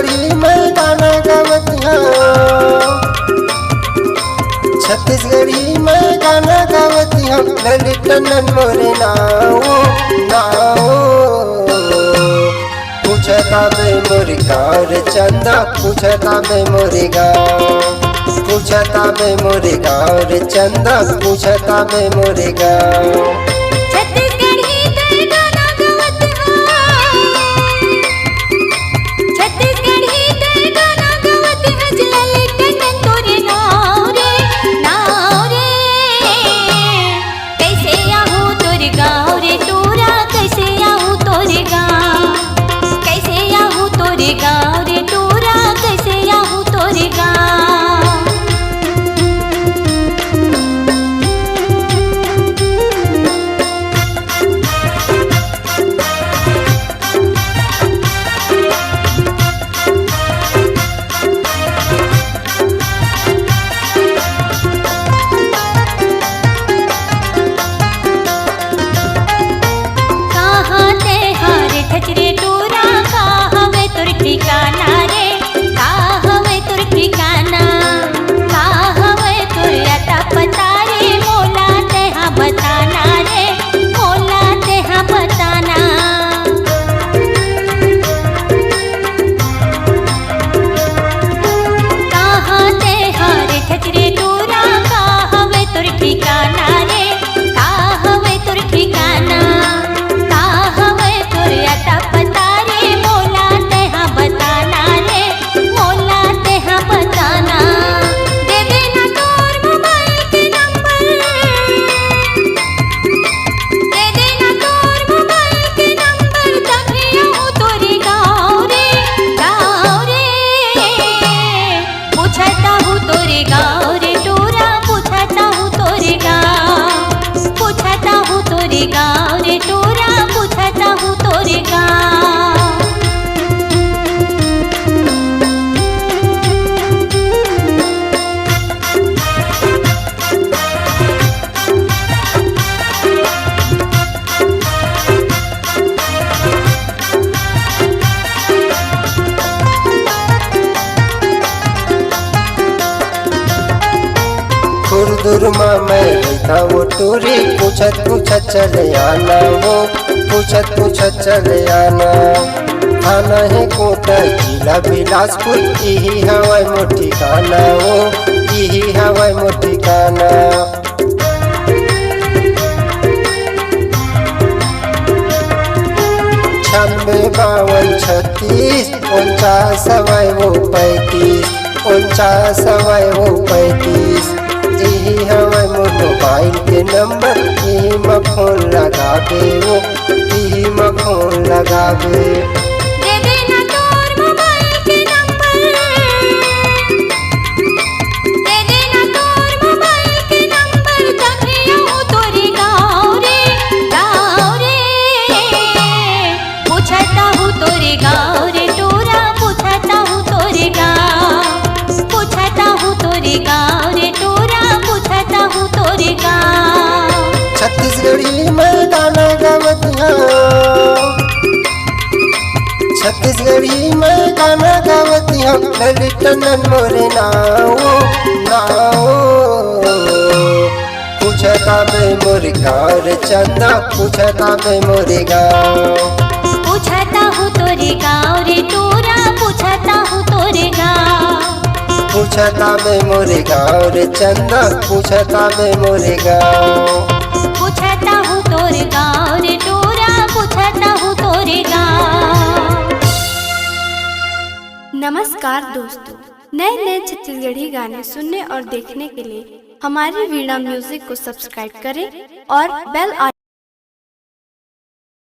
छत्तीसगढ़ी में गाना गावती हूँ, छत्तीसगढ़ी में गाना गावती हूँ। ललित टंडन मोरे नाओ नाओ, पूछता बे मोरी गाँव रे चंदा, पूछता बे मोरी गाँव, पूछता बे मोरे गाँव रे चंदा, पूछता बे मोरे गाँव। खुरदुरमा में बैठा वो टूरी, पूछत पूछत चले आना वो, पूछत पूछत चले आना। थाना है कोटा जिला बिलासपुर, यही हवाई मोटी खाना वो, यही हवाई मोटी खाना। 96 52 36 49 सवाई वो 35, 49 सवाई वो 35। यही हमारे मोबाइल के नंबर, यही में फोन लगावे वो, यही में फोन लगावे। छत्तीसगढ़ी में गाना गावती हूँ, छत्तीसगढ़ी में गाना गावती हूँ। ललित टंडन मोरे नाओ नाओ, पूछता बे मोरे गाँव रे चंदा, पूछता बे मोरे गाँव। पूछता हूँ तोरे गाँव रे तोरा, पूछता हूँ तोरे गाँव, पूछता बे मोरे गाँव रे चंदा, पूछता बे मोरे गाँव। पूछता हूँ तोरे गाँव रे तोरा, पूछता हूँ तोरे गाँव। नमस्कार दोस्तों, नए नए छत्तीसगढ़ी गाने सुनने और देखने के लिए हमारी वीणा म्यूजिक को सब्सक्राइब करें और बेल